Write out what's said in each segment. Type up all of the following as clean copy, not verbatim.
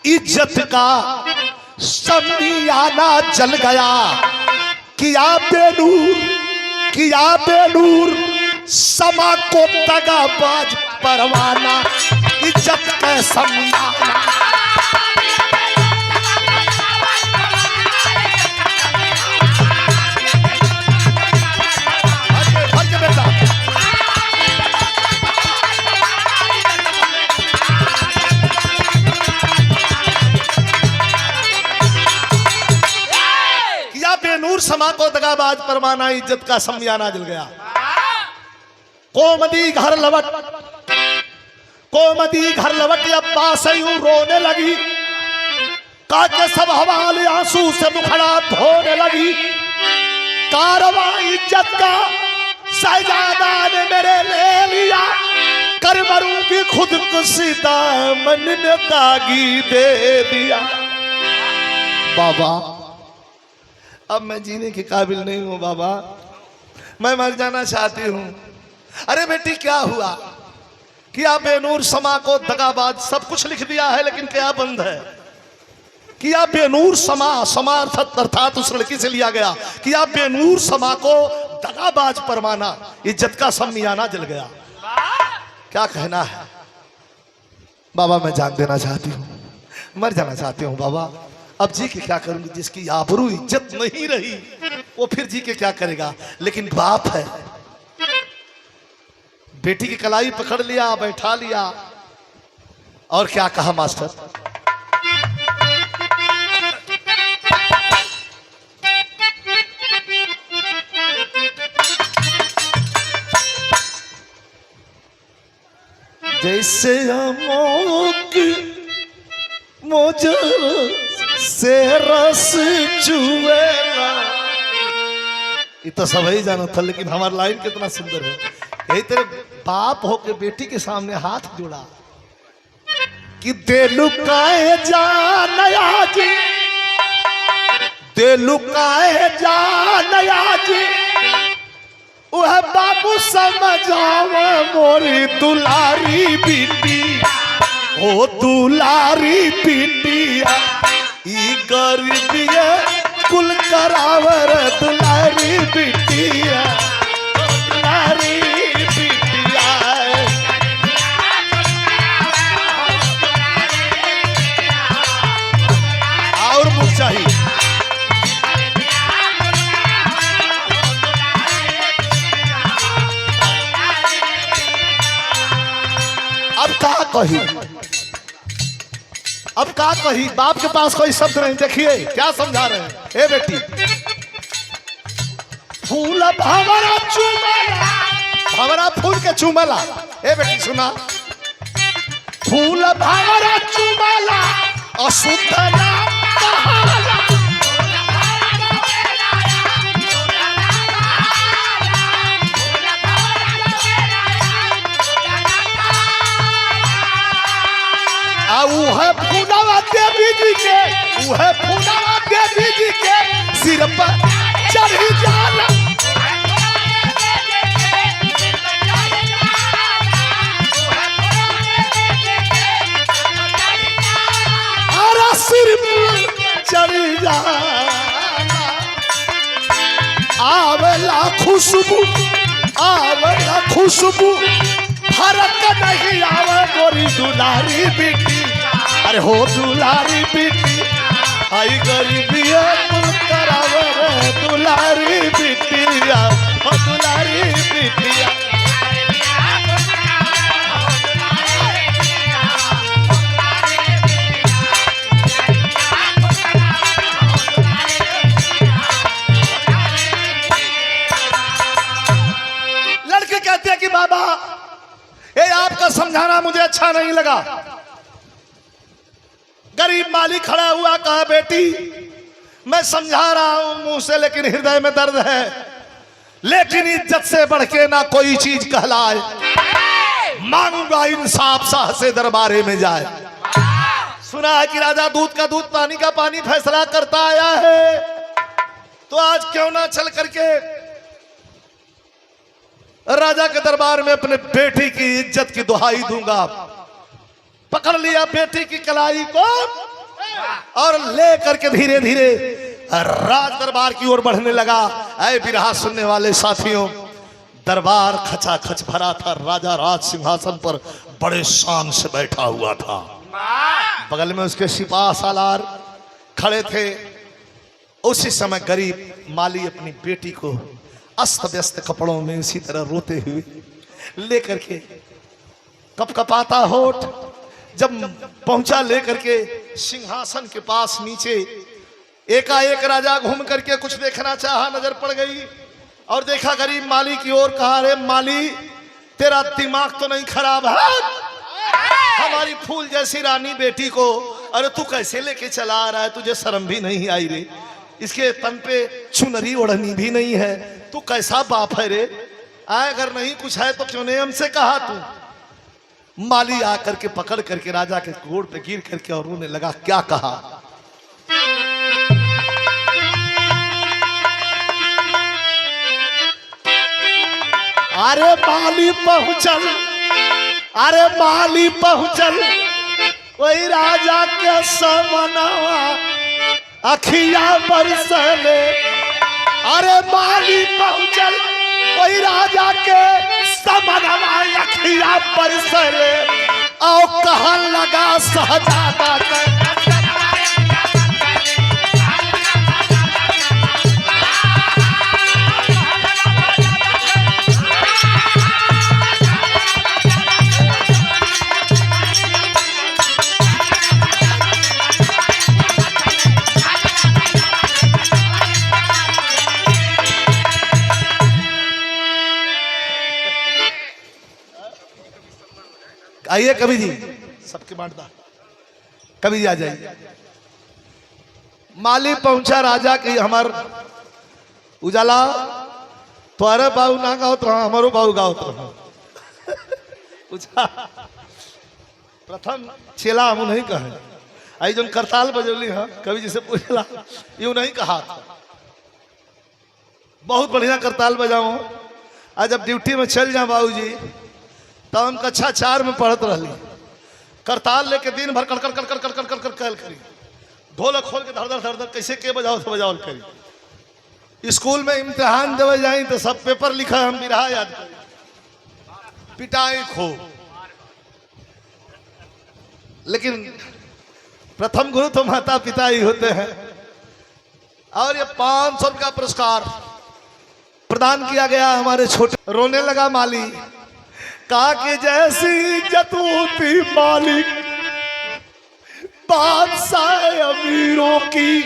इज्जत का समियाना जल गया। किया बेनूर समा को दगाबाज परवाना, इज्जत का समियाना। बेनूर समा को दगाबाज परवाना, इज्जत का समियाना जल गया। कोमदी घर लवट अब्बास यूं रोने लगी, काके सब हवाले आंसू से मुखड़ा धोने लगी। कारवां इज्जत का शहजादा ने मेरे ले लिया, कर मरूंगी खुदकुशी दामन में दागी दे दिया। बाबा अब मैं जीने के काबिल नहीं हूं बाबा, मैं मर जाना चाहती हूं। अरे बेटी क्या हुआ? किया बेनूर समा को दगाबाज, सब कुछ लिख दिया है लेकिन क्या बंद है? किया बेनूर समा अर्थात उस लड़की से लिया गया। किया बेनूर समा को दगाबाज परवाना, इज्जत का समियाना जल गया। क्या कहना है बाबा? मैं जान देना चाहती हूँ, मर जाना चाहती हूँ बाबा। अब जी के क्या करूंगी? जिसकी आबरू इज्जत नहीं रही वो फिर जी के क्या करेगा? लेकिन बाप है, बेटी की कलाई पकड़ लिया, बैठा लिया और क्या कहा मास्टर? जैसे अमोक मोजर से रस चुएगा। ये तो सब ही जाना था, लेकिन हमारा लाइन कितना सुंदर है। यही तेरे बाप हो के बेटी के सामने हाथ जोड़ा कि दे लुकाए जा नया जी, दे लुकाए जा नया जी, वह बाबू समझावा मोरी दुलारी बेटी, ओ दुलारी बेटिया, ई गरीबिया कुल करावर दुलारी बेटिया, दुलारी बेटिया। और मुझ चाहिए अब क्या कही? अब क्या कही? बाप के पास कोई शब्द नहीं। देखिए क्या समझा रहे हैं। ए बेटी, फूल भंवरा चुमला, भंवरा फूल के चुमला। ए बेटी सुना, फूल भंवरा चुमला अशुद्ध ना कहाला, फूलावा देवी जी के, वह फूलावा देवी जी के सिर पर चढ़ी जाला। अरे सिर पर चढ़ी जाला, आवेला खुशबू, आवेला खुशबू, फर्क नहीं आवे गोरी दुलारी बेटी। अरे हो दुलारी बेटी, आई गरीबिया कुल करावर दुलारी बेटिया, हो दुलारी बेटिया। लड़के कहते हैं कि बाबा ये आपका समझाना मुझे अच्छा नहीं लगा। गरीब मालिक खड़ा हुआ, कहा बेटी मैं समझा रहा हूं मुंह से, लेकिन हृदय में दर्द है। लेकिन इज्जत से बढ़ के ना कोई चीज कहलाए, मांगूंगा इंसाफ शाह से दरबारे में जाए। सुना है कि राजा दूध का दूध पानी का पानी फैसला करता आया है, तो आज क्यों ना चल करके राजा के दरबार में अपने बेटी की इज्जत की दुहाई दूंगा। पकड़ लिया बेटी की कलाई को, और ले करके धीरे धीरे राज दरबार की ओर बढ़ने लगा। ऐ बिरहा सुनने वाले साथियों, दरबार खचाखच भरा था। राजा राज सिंहासन पर बड़े शान से बैठा हुआ था। बगल में उसके सिपाह सालार खड़े थे। उसी समय गरीब माली अपनी बेटी को अस्त व्यस्त कपड़ों में इसी तरह रोते हुए लेकर के कपकपाता होठ जब पहुंचा, लेकर के सिंहासन के पास नीचे एकाएक राजा घूम करके कुछ देखना चाहा, नजर पड़ गई और देखा गरीब माली की ओर। कहा, अरे माली, तेरा दिमाग तो नहीं खराब है? हमारी फूल जैसी रानी बेटी को अरे तू कैसे लेके चला आ रहा है? तुझे शर्म भी नहीं आई रे? इसके तन पे चुनरी ओढ़नी भी नहीं है। तू कैसा बाप है रे? अगर नहीं कुछ है तो क्यों नहीं हमसे कहा तू? माली आकर के पकड़ करके राजा के गोड़ पे गिर करके और रोने लगा। क्या कहा? अरे माली पहुंचल, अरे माली पहुंचल वही राजा के समनवा अखिया बरसले। अरे माली पहुंचल वही राजा के समनवा अखिया बरसले। और कहन लगा सहजादा के आइए कवि जी, सबके बांटता कवि जी आ जाइए। माली पहुंचा राजा की हमार उजाला तो अरे बाबू ना गाओ तो हमारो बाबू गाओ तो प्रथम चेला हम नहीं कहे। आई जो करताल बजौली हाँ कवि जी से पूछला, यूं नहीं कहा था। बहुत बढ़िया करताल बजाऊ। आज जब ड्यूटी में चल जाए बाबू जी तब हम कक्षा 4 में पढ़त रही। करताल लेके दिन भर कर कर कर कर कर कर कर कर करी, ढोलक खोल के धर धर धर धर कैसे के बजाओ तो बजाओ करी। स्कूल में इम्तिहान देवे जाए तो सब पेपर लिखा हम बिरहा याद करी, पिटाई खो। लेकिन प्रथम गुरु तो माता पिता ही होते हैं। और ये 500 का पुरस्कार प्रदान किया गया हमारे छोटे। रोने लगा माली। कहा कि जैसी जतूती मालिक बादशाह अमीरों की।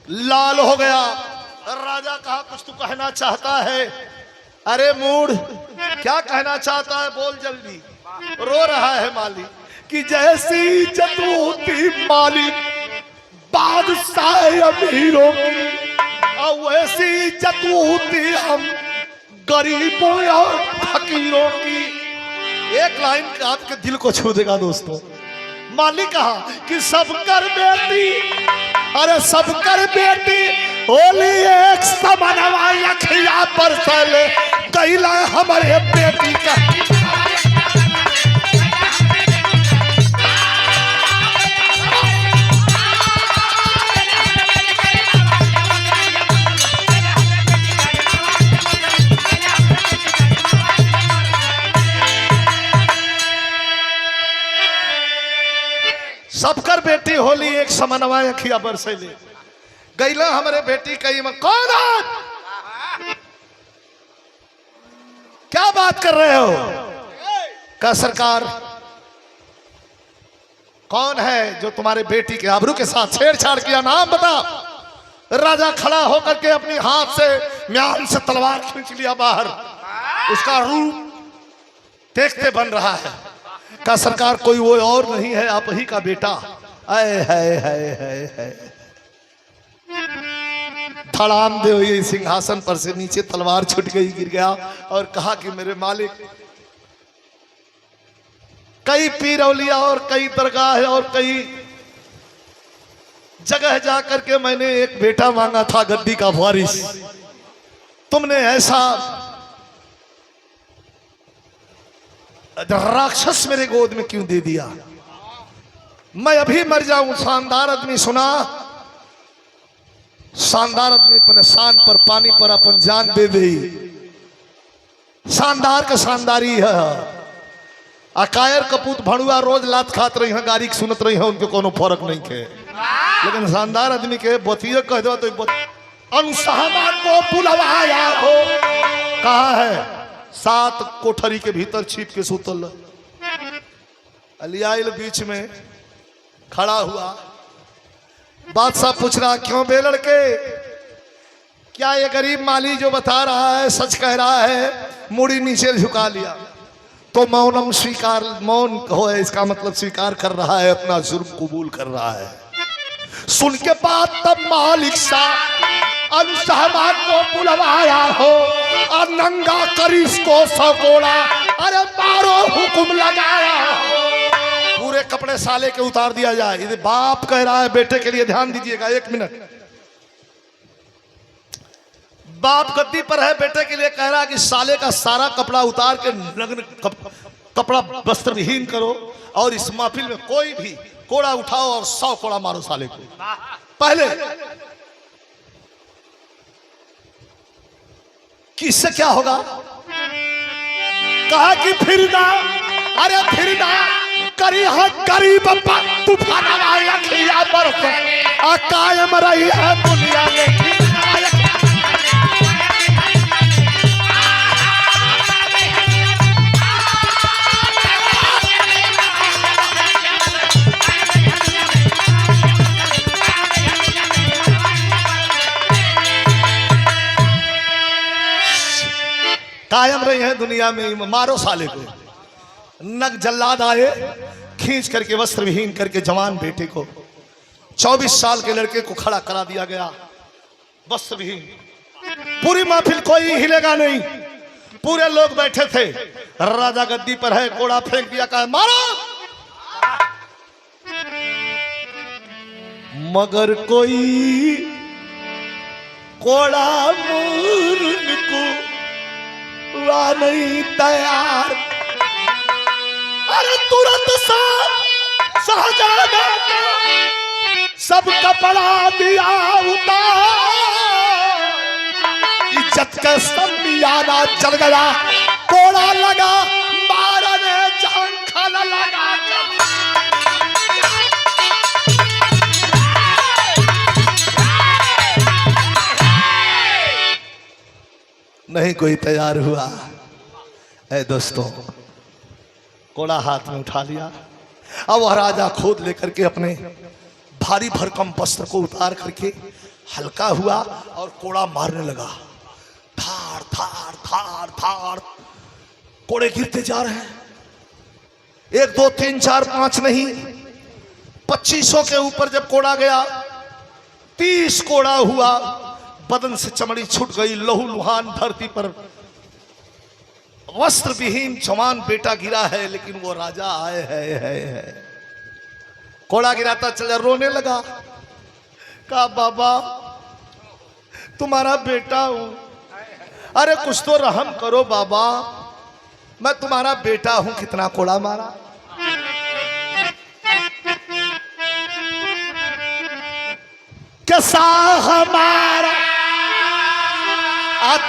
लाल हो गया राजा। कहा कुछ तू कहना चाहता है? अरे मूड, क्या कहना चाहता है? बोल जल्दी। रो रहा है मालिक कि जैसी जतूती मालिक बादशाह अमीरों की, और वैसी जतूती हम गरीबों और फकीरों की। एक लाइन आपके दिल को छू देगा दोस्तों। माली कहा कि सब कर बेटी, अरे सब कर बेटी होली एक समनवा अखिया पर सले। कैला हमारे बेटी का सबकर बेटी होली एक समनवा अखिया बरसैले। गैला हमारे बेटी कई में कौन है? क्या बात कर रहे हो? का सरकार कौन है जो तुम्हारे बेटी के आबरू के साथ छेड़छाड़ किया? नाम बता। राजा खड़ा होकर के अपनी हाथ से म्यान से तलवार खींच लिया बाहर। उसका रूप देखते बन रहा है। का सरकार कोई वो और नहीं है, आप ही का बेटा। आए है धड़ाम दे हुई सिंहासन पर से नीचे तलवार छूट गई, गिर गया और कहा कि मेरे मालिक, कई पीर औलिया और कई दरगाह और कई जगह जाकर के मैंने एक बेटा मांगा था गद्दी का वारिस। तुमने ऐसा राक्षस मेरे गोद में क्यों दे दिया? मैं अभी मर जाऊं। शानदार आदमी सुना, शानदार आदमी अपने शान पर पानी पर अपन जान दे दे। शानदार का शानदारी है। अकायर कपूत भणुआ रोज लात खात रही है, गाड़ी सुनत रही है, उनके कोनो फर्क नहीं के। लेकिन शानदार आदमी के बतिया कह दो तो अनसहमा को बुलवाया हो। कहा है? 7 कोठरी के भीतर छिप के सुतल। अलियाइल बीच में खड़ा हुआ। बादशाह पूछ रहा, क्यों बे लड़के, क्या ये गरीब माली जो बता रहा है सच कह रहा है? मुड़ी नीचे झुका लिया। तो मौनम स्वीकार, मौन हो है इसका मतलब स्वीकार कर रहा है, अपना जुर्म कबूल कर रहा है। सुन के बाद तब मालिक सा अनसहमा को बुलवाया हो और नंगा करीस को सकोड़ा, अरे मारो हुक्म लगाया हो। पूरे कपड़े साले के उतार दिया जाए। ये बाप कह रहा है बेटे के लिए, ध्यान दीजिएगा 1 मिनट। बाप गद्दी पर है, बेटे के लिए कह रहा है कि साले का सारा कपड़ा उतार के नग्न कपड़ा वस्त्र विहीन करो और इस महफिल में कोई भी कोड़ा उठाओ और 100 कोड़ा मारो साले को। पहले किससे क्या होगा? कहा कि फिर ना, अरे फिर ना करी है गरीब तूफान खिया बरस कायम रही है दुनिया में। कायम रही है दुनिया में, मारो साले को। नग जल्लाद आए, खींच करके वस्त्र विहीन करके जवान बेटे को, 24 साल के लड़के को खड़ा करा दिया गया वस्त्र विहीन। पूरी महफिल कोई हिलेगा नहीं, पूरे लोग बैठे थे। राजा गद्दी पर है, कोड़ा फेंक दिया, कहा मारो। मगर कोई कोड़ा मूर्ख को वा नहीं तैयार। अरे तुरंत सा शहजादा का सब कपड़ा दिया उतार। इज्जत का संबियाना जल गया, कोड़ा लगा मारने जान खाना लगा। नहीं कोई तैयार हुआ। ऐ दोस्तों, कोड़ा हाथ में उठा लिया। अब वह राजा खोद लेकर के अपने भारी भरकम वस्त्र को उतार करके हल्का हुआ और कोड़ा मारने लगा। थार थार थार थार कोड़े गिरते जा रहे हैं। 1 2 3 4 5 नहीं, 2500 के ऊपर जब कोड़ा गया, 30 कोड़ा हुआ। बदन से चमड़ी छूट गई, लहू लुहान धरती पर वस्त्र विहीन जवान बेटा गिरा है। लेकिन वो राजा आए है। कोड़ा गिराता चला, रोने लगा। कहा बाबा तुम्हारा बेटा हूं, अरे कुछ तो रहम करो बाबा, मैं तुम्हारा बेटा हूं, कितना कोड़ा मारा। कैसा हमारा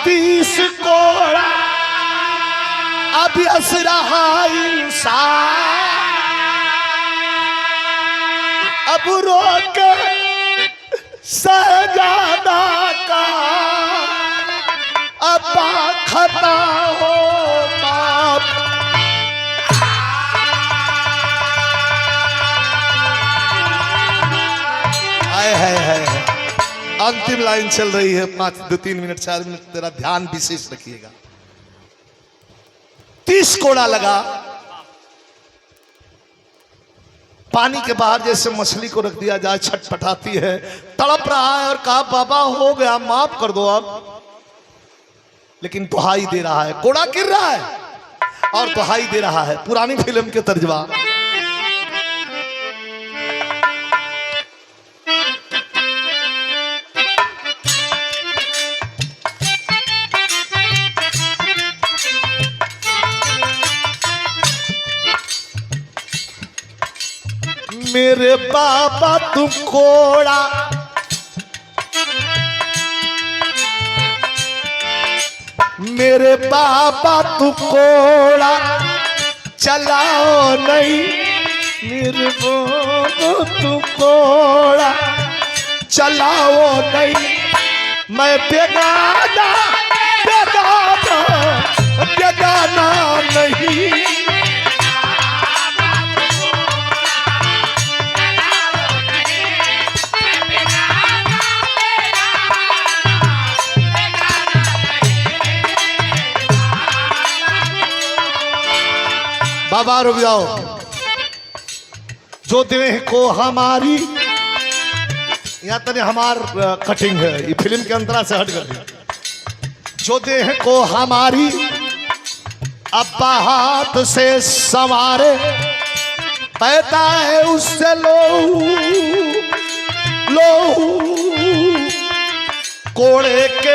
30 कोड़ा अभी हंस रहा इंसान, अब रोक सहजादा का अब खता हो बाप। है अंतिम लाइन चल रही है, 2-3 मिनट 4 मिनट, तेरा ध्यान विशेष रखिएगा। 30 कोड़ा लगा। पानी के बाहर जैसे मछली को रख दिया जाए, छटपटाती है, तड़प रहा है और कहा बाबा हो गया, माफ कर दो अब। लेकिन दुहाई दे रहा है, कोड़ा गिर रहा है और दुहाई दे रहा है। पुरानी फिल्म के तर्जमा। मेरे बाबा तू कोड़ा, मेरे बाबा तू कोड़ा चलाओ नहीं, मेरे बाबा तू कोड़ा चलाओ नहीं, मैं बेगाना बेगाना बेगाना नहीं। बाबा रुक जाओ। जो देह को हमारी, यहाँ तक हमार कटिंग है, ये फिल्म के अंतरा से हट कर। जो देह को हमारी अब्बा हाथ से संवारे, पैदा है उससे लो लो कोड़े के